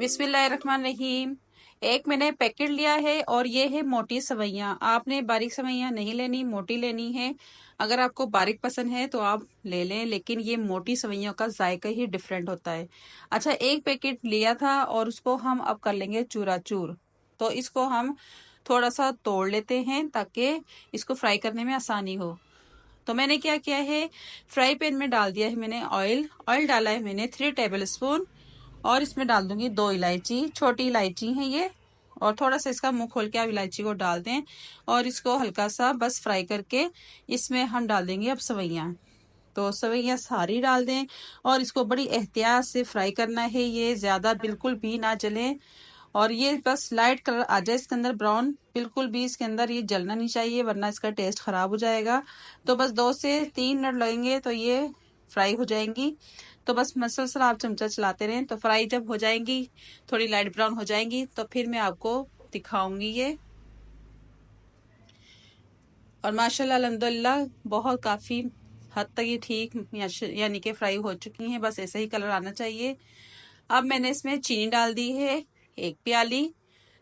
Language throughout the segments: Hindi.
बिस्मिल्लाहिर्रहमानिर्रहीम। एक मैंने पैकेट लिया है और ये है मोटी सवैयाँ। आपने बारीक सवैयाँ नहीं लेनी, मोटी लेनी है। अगर आपको बारीक पसंद है तो आप ले लें, लेकिन ये मोटी सवैयों का जायका ही डिफरेंट होता है। अच्छा, एक पैकेट लिया था और उसको हम अब कर लेंगे चूराचूर। तो इसको हम थोड़ा सा तोड़ लेते हैं ताकि इसको फ्राई करने में आसानी हो। तो मैंने क्या किया है, फ्राई पैन में डाल दिया है मैंने ऑयल। ऑयल डाला है मैंने 3 टेबल स्पून और इसमें डाल दूंगी 2 इलायची, छोटी इलायची है ये। और थोड़ा सा इसका मुंह खोल के आप इलायची को डाल दें और इसको हल्का सा बस फ्राई करके इसमें हम डाल देंगे अब सवैयाँ। तो सवैयाँ सारी डाल दें और इसको बड़ी एहतियात से फ्राई करना है, ये ज्यादा बिल्कुल भी ना जले। और ये बस लाइट कलर आ जाए इसके अंदर, ब्राउन, बिल्कुल भी इसके अंदर ये जलना नहीं चाहिए वरना इसका टेस्ट खराब हो जाएगा। तो बस 2 से 3 मिनट लगेंगे तो ये फ्राई हो जाएंगी। तो बस मसलसल आप चमचा चलाते रहें। तो फ्राई जब हो जाएंगी, थोड़ी लाइट ब्राउन हो जाएंगी, तो फिर मैं आपको दिखाऊंगी ये। और माशाल्लाह अल्हम्दुलिल्लाह बहुत काफी हद तक ये ठीक यानी कि फ्राई हो चुकी हैं। बस ऐसे ही कलर आना चाहिए। अब मैंने इसमें चीनी डाल दी है 1 प्याली।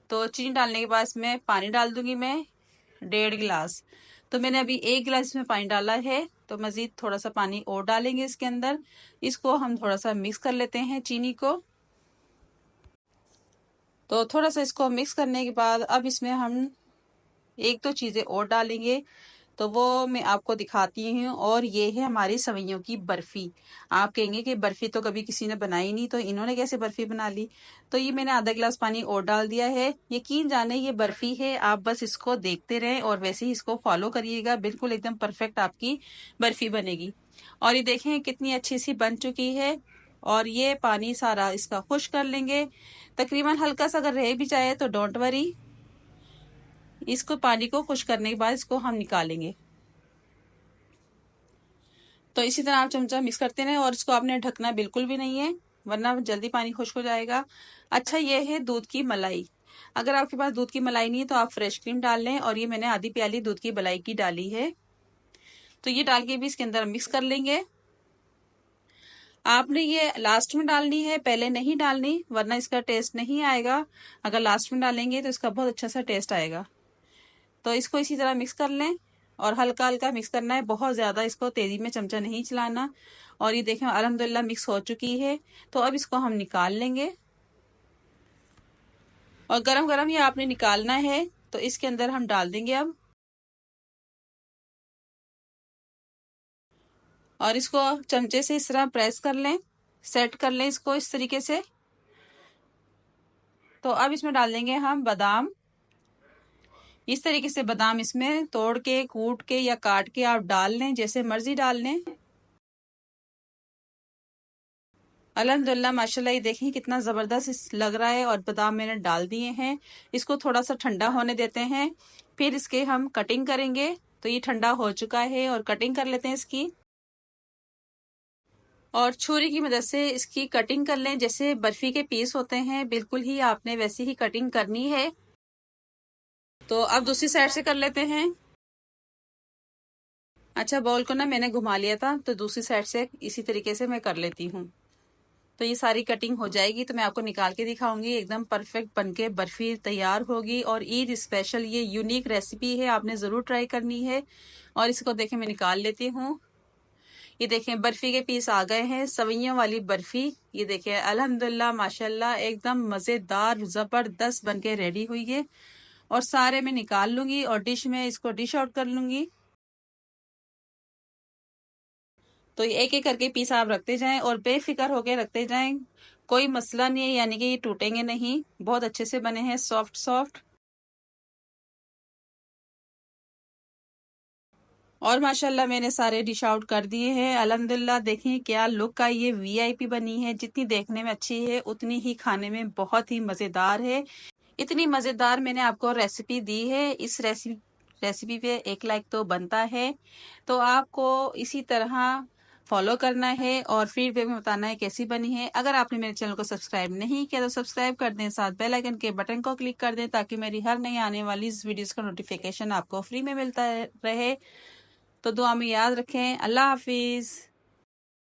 तो चीनी डालने के बाद इसमें पानी डाल दूंगी मैं 1.5 गिलास। तो मैंने अभी 1 गिलास इसमें पानी डाला है, तो मजीद थोड़ा सा पानी और डालेंगे इसके अंदर। इसको हम थोड़ा सा मिक्स कर लेते हैं चीनी को। तो थोड़ा सा इसको मिक्स करने के बाद अब इसमें हम 1-2 चीजें और डालेंगे, तो वो मैं आपको दिखाती हूँ। और ये है हमारी सवैयों की बर्फी। आप कहेंगे कि बर्फी तो कभी किसी ने बनाई नहीं, तो इन्होंने कैसे बर्फी बना ली। तो ये मैंने आधा गिलास पानी और डाल दिया है। यकीन जाने ये बर्फी है, आप बस इसको देखते रहें और वैसे ही इसको फॉलो करिएगा, बिल्कुल एकदम परफेक्ट आपकी बर्फी बनेगी। और ये देखें कितनी अच्छी सी बन चुकी है। और ये पानी सारा इसका खुश्क कर लेंगे तकरीबन। हल्का सा अगर रह भी जाए तो डोंट वरी, इसको पानी को खुश्क करने के बाद इसको हम निकालेंगे। तो इसी तरह आप चमचा मिक्स करते रहें और इसको आपने ढकना बिल्कुल भी नहीं है वरना जल्दी पानी खुश्क हो जाएगा। अच्छा, ये है दूध की मलाई। अगर आपके पास दूध की मलाई नहीं है तो आप फ्रेश क्रीम डाल लें, और ये मैंने आधी प्याली दूध की मलाई की डाली है। तो ये डाल के भी इसके अंदर मिक्स कर लेंगे। आपने ये लास्ट में डालनी है, पहले नहीं डालनी वरना इसका टेस्ट नहीं आएगा। अगर लास्ट में डालेंगे तो इसका बहुत अच्छा सा टेस्ट आएगा। तो इसको इसी तरह मिक्स कर लें और हल्का हल्का मिक्स करना है, बहुत ज्यादा इसको तेजी में चमचा नहीं चलाना। और ये देखें अल्हम्दुलिल्लाह मिक्स हो चुकी है। तो अब इसको हम निकाल लेंगे और गरम गरम ये आपने निकालना है। तो इसके अंदर हम डाल देंगे अब, और इसको चमचे से इस तरह प्रेस कर लें, सेट कर लें इसको इस तरीके से। तो अब इसमें डाल देंगे हम बादाम। इस तरीके से बादाम इसमें तोड़ के, कूट के या काट के आप डाल लें, जैसे मर्जी डाल लें। अल्हम्दुलिल्लाह माशाल्लाह ये देखें कितना जबरदस्त लग रहा है। और बादाम मैंने डाल दिए हैं। इसको थोड़ा सा ठंडा होने देते हैं, फिर इसके हम कटिंग करेंगे। तो ये ठंडा हो चुका है और कटिंग कर लेते हैं इसकी। और छुरी की मदद से इसकी कटिंग कर लें, जैसे बर्फी के पीस होते हैं बिल्कुल ही आपने वैसी ही कटिंग करनी है। तो अब दूसरी साइड से कर लेते हैं। अच्छा, बॉल को ना मैंने घुमा लिया था, तो दूसरी साइड से इसी तरीके से मैं कर लेती हूँ। तो ये सारी कटिंग हो जाएगी तो मैं आपको निकाल के दिखाऊंगी। एकदम परफेक्ट बनके बर्फी तैयार होगी। और ईद स्पेशल ये यूनिक रेसिपी है, आपने जरूर ट्राई करनी है। और इसको देखें मैं निकाल लेती हूँ। ये देखें बर्फी के पीस आ गए हैं, सवैयों वाली बर्फी। ये देखें अल्हम्दुलिल्लाह माशाल्लाह एकदम मजेदार जबरदस्त बनके रेडी हुई है। और सारे मैं निकाल लूंगी और डिश में इसको डिश आउट कर लूंगी। तो ये एक एक करके पीस आप रखते जाएं और बेफिक्र होके रखते जाएं, कोई मसला नहीं है, यानी कि ये टूटेंगे नहीं, बहुत अच्छे से बने हैं, सॉफ्ट सॉफ्ट। और माशाल्लाह मैंने सारे डिश आउट कर दिए हैं। अल्हम्दुलिल्लाह देखें क्या लुक का ये वीआईपी बनी है। जितनी देखने में अच्छी है उतनी ही खाने में बहुत ही मजेदार है। इतनी मजेदार मैंने आपको रेसिपी दी है। इस रेसिपी पे 1 लाइक तो बनता है। तो आपको इसी तरह फॉलो करना है और फीडबैक में बताना है कैसी बनी है। अगर आपने मेरे चैनल को सब्सक्राइब नहीं किया तो सब्सक्राइब कर दें, साथ बेल आइकन के बटन को क्लिक कर दें ताकि मेरी हर नई आने वाली इस वीडियोस का नोटिफिकेशन आपको फ्री में मिलता रहे। तो दुआ में याद रखें। अल्लाह हाफिज।